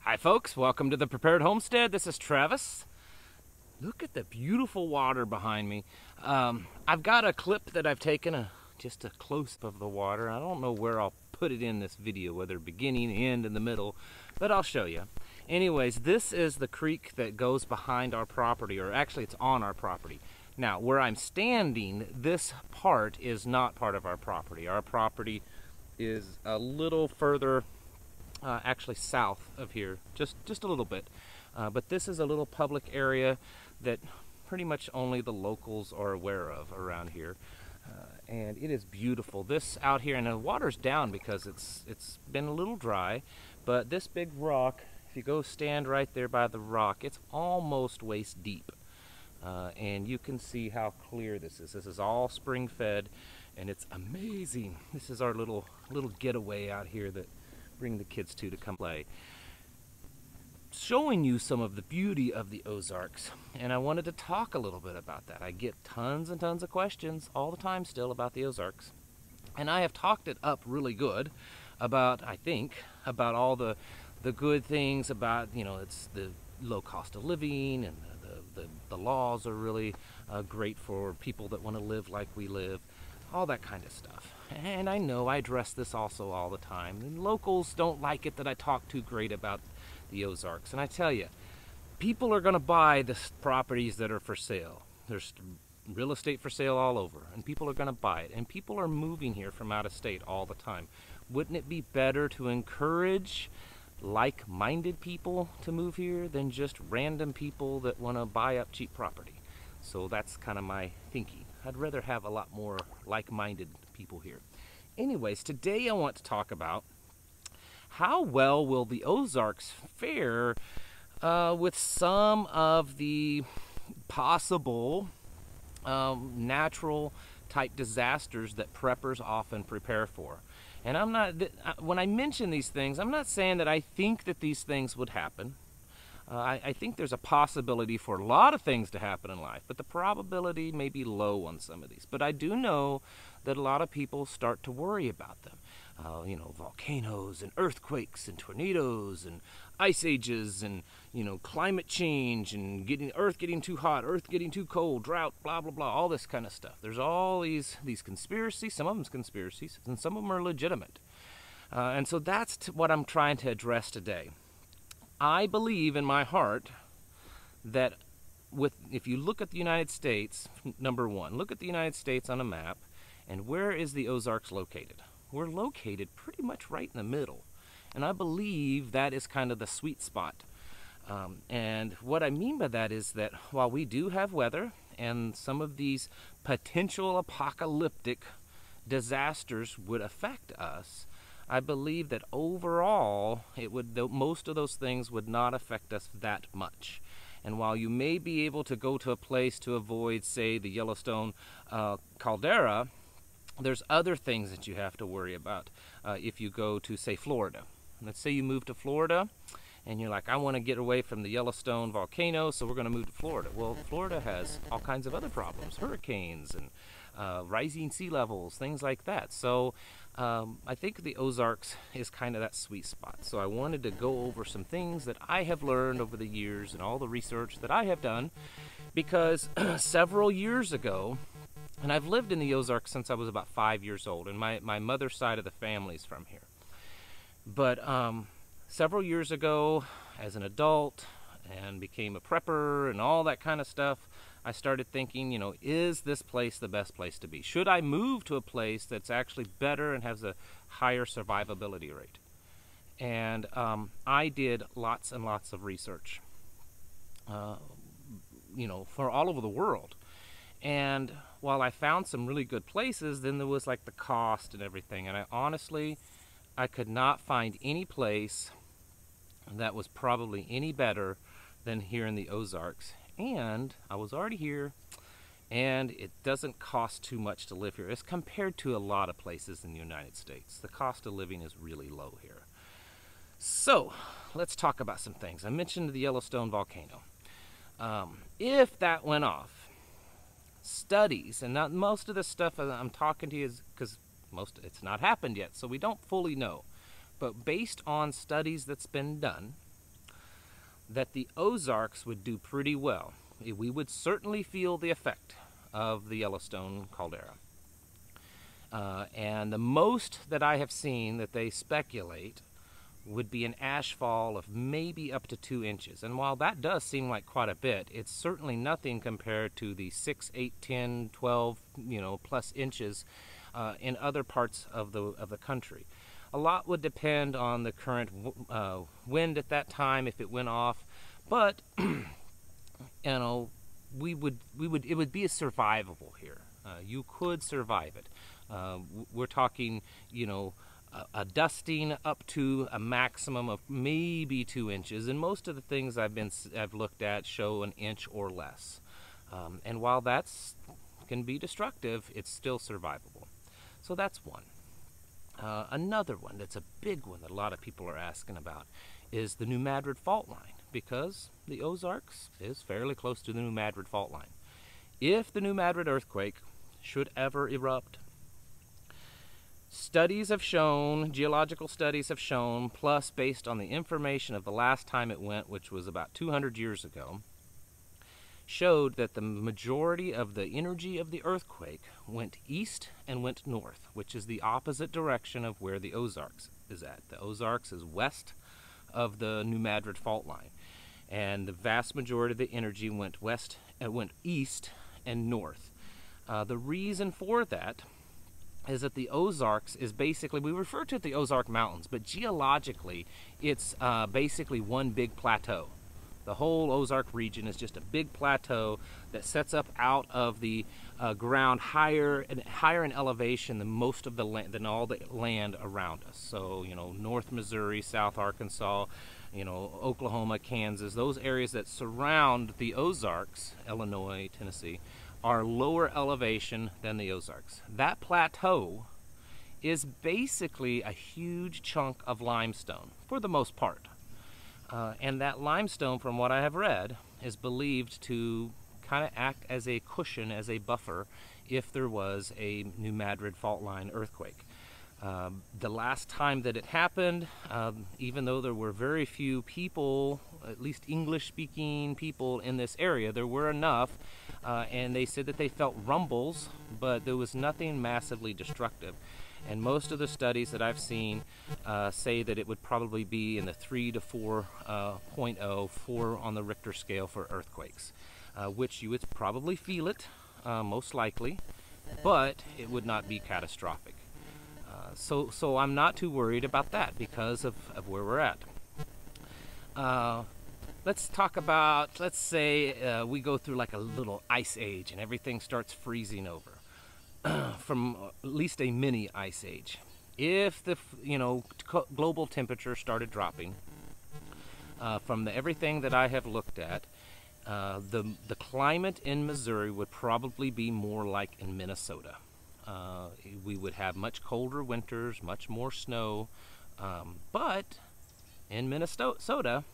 Hi folks, welcome to the Prepared Homestead. This is Travis. Look at the beautiful water behind me. I've got a clip that I've taken, just a close-up of the water. I don't know where I'll put it in this video, whether beginning, end, in the middle, but I'll show you. Anyways, this is the creek that goes behind our property, or actually it's on our property. Now, where I'm standing, this part is not part of our property. Our property is a little further actually south of here, just a little bit. But this is a little public area that pretty much only the locals are aware of around here. And it is beautiful. This out here, and the water's down because it's been a little dry, but this big rock, if you go stand right there by the rock, it's almost waist deep. And you can see how clear this is. This is all spring fed, and it's amazing. This is our little getaway out here that bring the kids to come play. Showing you some of the beauty of the Ozarks, and I wanted to talk a little bit about that. I get tons and tons of questions all the time still about the Ozarks, and I have talked it up really good about, I think, about all the good things about, you know, it's the low cost of living, and the laws are really great for people that want to live like we live, all that kind of stuff. And I know I address this also all the time, and locals don't like it that I talk too great about the Ozarks. And I tell you, people are going to buy the properties that are for sale. There's real estate for sale all over, and people are going to buy it, and people are moving here from out of state all the time. Wouldn't it be better to encourage like-minded people to move here than just random people that want to buy up cheap property? So that's kind of my thinking. I'd rather have a lot more like-minded people here. Anyways, today I want to talk about how well will the Ozarks fare with some of the possible natural type disasters that preppers often prepare for. And I'm not, when I mention these things, I'm not saying that I think that these things would happen. I think there's a possibility for a lot of things to happen in life, but the probability may be low on some of these. But I do know that a lot of people start to worry about them. You know, volcanoes and earthquakes and tornadoes and ice ages and, you know, climate change and earth getting too hot, earth getting too cold, drought, blah, blah, blah, all this kind of stuff. There's all these conspiracies, some of them conspiracies, and some of them are legitimate. And so that's what I'm trying to address today. I believe in my heart that if you look at the United States, number one, look at the United States on a map, and where is the Ozarks located? We're located pretty much right in the middle. And I believe that is kind of the sweet spot. And what I mean by that is that while we do have weather and some of these potential apocalyptic disasters would affect us, I believe that overall, most of those things would not affect us that much. And while you may be able to go to a place to avoid, say, the Yellowstone caldera, there's other things that you have to worry about if you go to, say, Florida. Let's say you move to Florida, and you're like, I want to get away from the Yellowstone volcano, so we're going to move to Florida. Well, Florida has all kinds of other problems, hurricanes and rising sea levels, things like that. So I think the Ozarks is kind of that sweet spot. So I wanted to go over some things that I have learned over the years and all the research that I have done, because several years ago, and I've lived in the Ozarks since I was about 5 years old, and my mother's side of the family's from here. But several years ago, as an adult, and became a prepper and all that kind of stuff, I started thinking, you know, is this place the best place to be? Should I move to a place that's actually better and has a higher survivability rate? And I did lots and lots of research, you know, for all over the world. And while I found some really good places, then there was like the cost and everything. And I could not find any place that was probably any better than here in the Ozarks. And I was already here, and it doesn't cost too much to live here as compared to a lot of places in the United States. The cost of living is really low here. So let's talk about some things. I mentioned the Yellowstone volcano. If that went off, studies, and not most of the stuff I'm talking to you is because it's not happened yet, so we don't fully know. But based on studies that's been done, that the Ozarks would do pretty well. We would certainly feel the effect of the Yellowstone caldera. And the most that I have seen that they speculate would be an ash fall of maybe up to 2 inches. And while that does seem like quite a bit, it's certainly nothing compared to the 6, 8, 10, 12, plus inches in other parts of the country. A lot would depend on the current wind at that time, if it went off, but it would be survivable here. You could survive it. We're talking, a dusting up to a maximum of maybe 2 inches, and most of the things I've looked at show an inch or less. And while that's can be destructive, it's still survivable. So that's one. Another one that's a big one that a lot of people are asking about is the New Madrid fault line, because the Ozarks is fairly close to the New Madrid fault line. If the New Madrid earthquake should ever erupt, studies have shown, geological studies have shown, plus based on the information of the last time it went, which was about 200 years ago, showed that the majority of the energy of the earthquake went east and went north, which is the opposite direction of where the Ozarks is at. The Ozarks is west of the New Madrid fault line, and the vast majority of the energy went east and north. The reason for that is that the Ozarks is basically, we refer to it the Ozark Mountains, but geologically it's basically one big plateau. The whole Ozark region is just a big plateau that sets up out of the ground higher in elevation than most of the land, than all the land around us. So, North Missouri, South Arkansas, Oklahoma, Kansas, those areas that surround the Ozarks, Illinois, Tennessee, are lower elevation than the Ozarks. That plateau is basically a huge chunk of limestone, for the most part. And that limestone, from what I have read, is believed to kind of act as a cushion, as a buffer, if there was a New Madrid fault line earthquake. The last time that it happened, even though there were very few people, at least English-speaking people in this area, there were enough, and they said that they felt rumbles, but there was nothing massively destructive. And most of the studies that I've seen say that it would probably be in the 3 to 4.0, 4 on the Richter scale for earthquakes, which you would probably feel it, most likely, but it would not be catastrophic. So I'm not too worried about that because of where we're at. Let's talk about, let's say we go through like a little ice age and everything starts freezing over. From at least a mini ice age. If the global temperature started dropping, from everything that I have looked at, the climate in Missouri would probably be more like in Minnesota. We would have much colder winters, much more snow, but in Minnesota,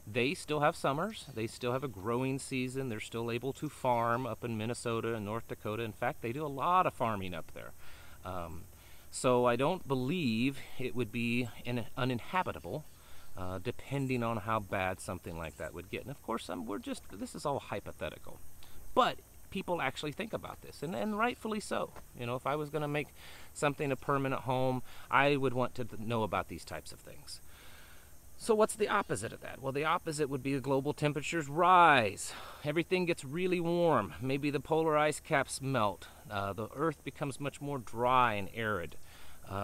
they still have summers, they still have a growing season, they're still able to farm up in Minnesota and North Dakota. In fact, they do a lot of farming up there. So I don't believe it would be uninhabitable, depending on how bad something like that would get. And of course, this is all hypothetical. But people actually think about this, and rightfully so. If I was going to make something a permanent home, I would want to know about these types of things. So what's the opposite of that? Well, the opposite would be the global temperatures rise. Everything gets really warm. Maybe the polar ice caps melt. The earth becomes much more dry and arid.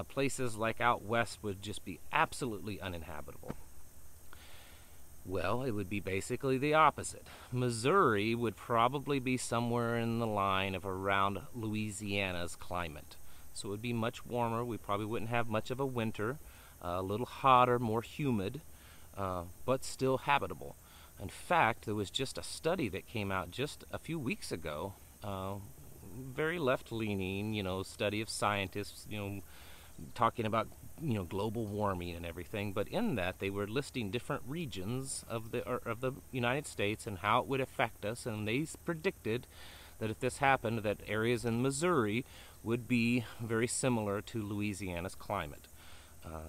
Places like out west would just be absolutely uninhabitable. Well, it would be basically the opposite. Missouri would probably be somewhere in the line of around Louisiana's climate. So it would be much warmer. We probably wouldn't have much of a winter. A little hotter, more humid, but still habitable. In fact, there was just a study that came out just a few weeks ago, very left-leaning, study of scientists, talking about, global warming and everything. But in that, they were listing different regions of the United States and how it would affect us, and they predicted that if this happened, that areas in Missouri would be very similar to Louisiana's climate.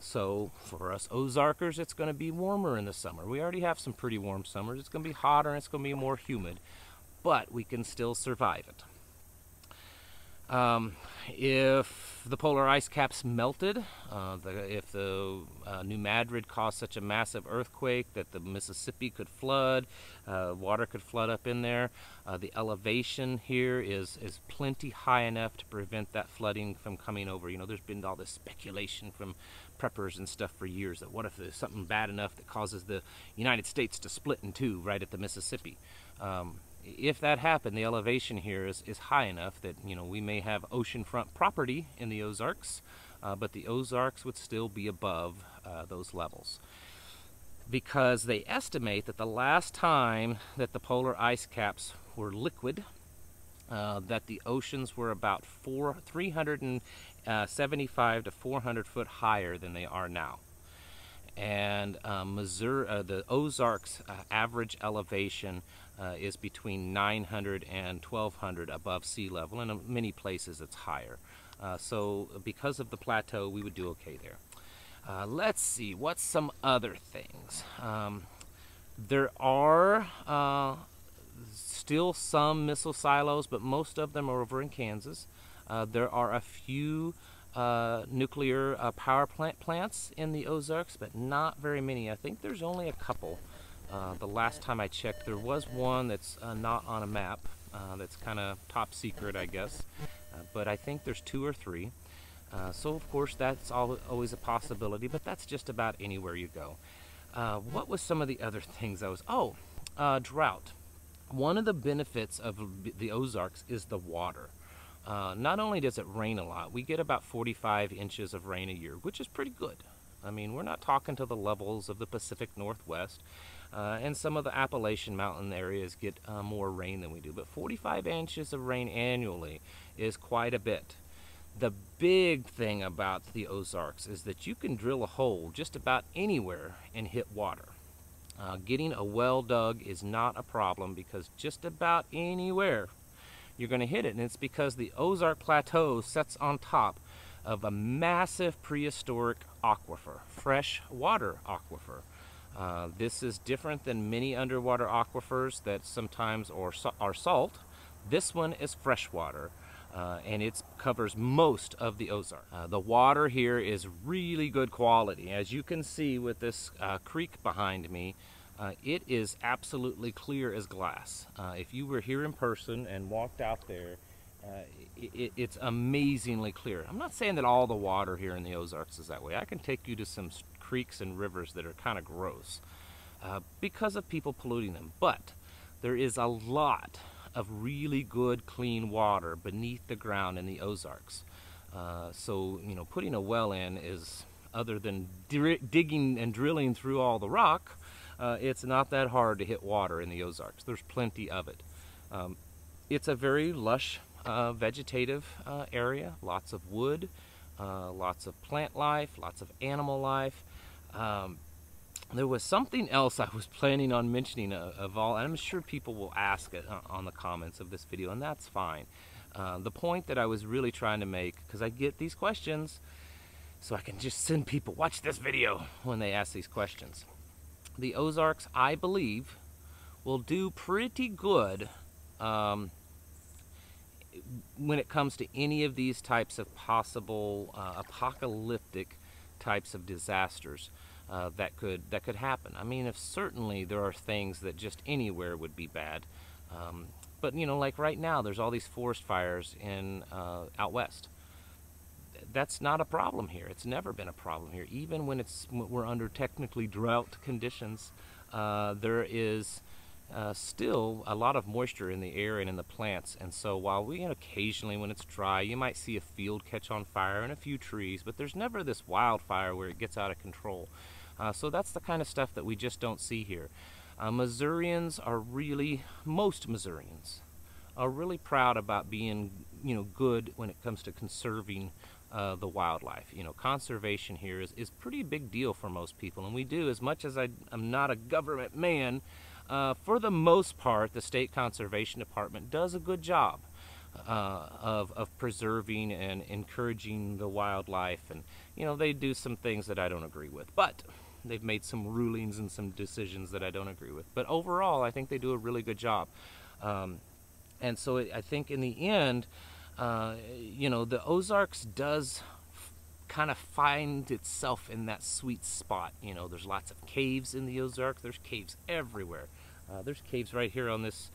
So for us Ozarkers, it's going to be warmer in the summer. We already have some pretty warm summers. It's going to be hotter and it's going to be more humid, but we can still survive it. If the polar ice caps melted, if the New Madrid caused such a massive earthquake that the Mississippi could flood, water could flood up in there, the elevation here is plenty high enough to prevent that flooding from coming over. You know, there's been all this speculation from preppers and stuff for years that what if there's something bad enough that causes the United States to split in two right at the Mississippi. If that happened, the elevation here is high enough that, you know, we may have oceanfront property in the Ozarks, but the Ozarks would still be above those levels. Because they estimate that the last time that the polar ice caps were liquid, that the oceans were about 375 to 400 foot higher than they are now. And the Ozarks average elevation is between 900 and 1200 above sea level, and in many places it's higher. So because of the plateau, we would do okay there. Let's see, what's some other things? There are still some missile silos, but most of them are over in Kansas. There are a few nuclear power plants in the Ozarks, but not very many. I think there's only a couple. The last time I checked, there was one that's not on a map, that's kind of top secret, I guess, but I think there's 2 or 3. So of course that's always a possibility, but that's just about anywhere you go. What was some of the other things drought. One of the benefits of the Ozarks is the water. Not only does it rain a lot, we get about 45 inches of rain a year, which is pretty good. I mean, we're not talking to the levels of the Pacific Northwest, and some of the Appalachian mountain areas get more rain than we do, but 45 inches of rain annually is quite a bit. The big thing about the Ozarks is that you can drill a hole just about anywhere and hit water. Getting a well dug is not a problem because just about anywhere you're going to hit it, and it's because the Ozark Plateau sits on top of a massive prehistoric aquifer, fresh water aquifer. This is different than many underwater aquifers that sometimes are salt. This one is freshwater, and it covers most of the Ozark. The water here is really good quality. As you can see with this creek behind me, it is absolutely clear as glass. If you were here in person and walked out there, it's amazingly clear. I'm not saying that all the water here in the Ozarks is that way. I can take you to some creeks and rivers that are kind of gross because of people polluting them, but there is a lot of really good clean water beneath the ground in the Ozarks. So, you know, putting a well in is, other than digging and drilling through all the rock, it's not that hard to hit water in the Ozarks. There's plenty of it. It's a very lush vegetative area, lots of wood, lots of plant life, lots of animal life. There was something else I was planning on mentioning of all, and I'm sure people will ask it on the comments of this video, and that's fine. The point that I was really trying to make, because I get these questions, so I can just send people, watch this video, when they ask these questions. The Ozarks, I believe, will do pretty good when it comes to any of these types of possible apocalyptic types of disasters that could happen. I mean, certainly there are things that just anywhere would be bad, but you know, like right now, there's all these forest fires in out west. That's not a problem here. It's never been a problem here. Even when we're under technically drought conditions, there is still a lot of moisture in the air and in the plants. And so while occasionally when it's dry, you might see a field catch on fire and a few trees, but there's never this wildfire where it gets out of control. So that's the kind of stuff that we just don't see here. Most Missourians are really proud about being, good when it comes to conserving the wildlife. Conservation here is pretty big deal for most people, and we do, as much as I'm not a government man, for the most part, the State Conservation Department does a good job. of preserving and encouraging the wildlife, and they do some things that I don't agree with, but they've made some rulings and some decisions that I don't agree with. But overall, I think they do a really good job. And so I think in the end, the Ozarks does kind of find itself in that sweet spot. There's lots of caves in the Ozarks. There's caves everywhere. There's caves right here on this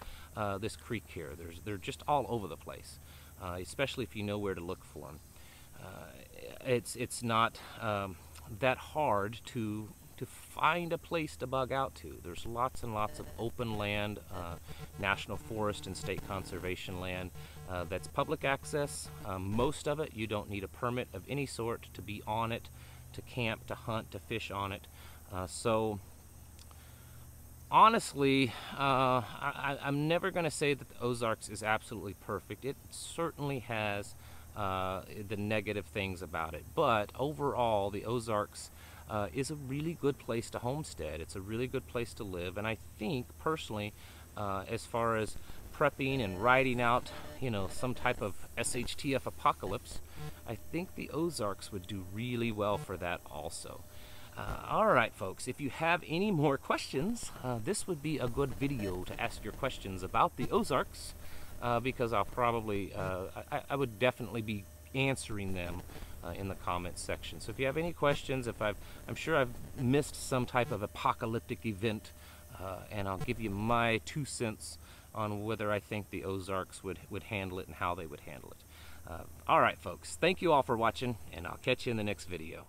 creek here. They're just all over the place, especially if you know where to look for them. It's not that hard to find a place to bug out to. There's lots and lots of open land, national forest and state conservation land that's public access. Most of it, you don't need a permit of any sort to be on it, to camp, to hunt, to fish on it. So honestly, I'm never going to say that the Ozarks is absolutely perfect. It certainly has the negative things about it, but overall the Ozarks is a really good place to homestead. It's a really good place to live, and I think personally, as far as prepping and riding out some type of SHTF apocalypse, I think the Ozarks would do really well for that also. Alright folks, if you have any more questions, this would be a good video to ask your questions about the Ozarks, because I'll probably, I would definitely be answering them in the comments section. So if you have any questions, I'm sure I've missed some type of apocalyptic event, and I'll give you my 2 cents on whether I think the Ozarks would handle it and how they would handle it. Alright folks, thank you all for watching, and I'll catch you in the next video.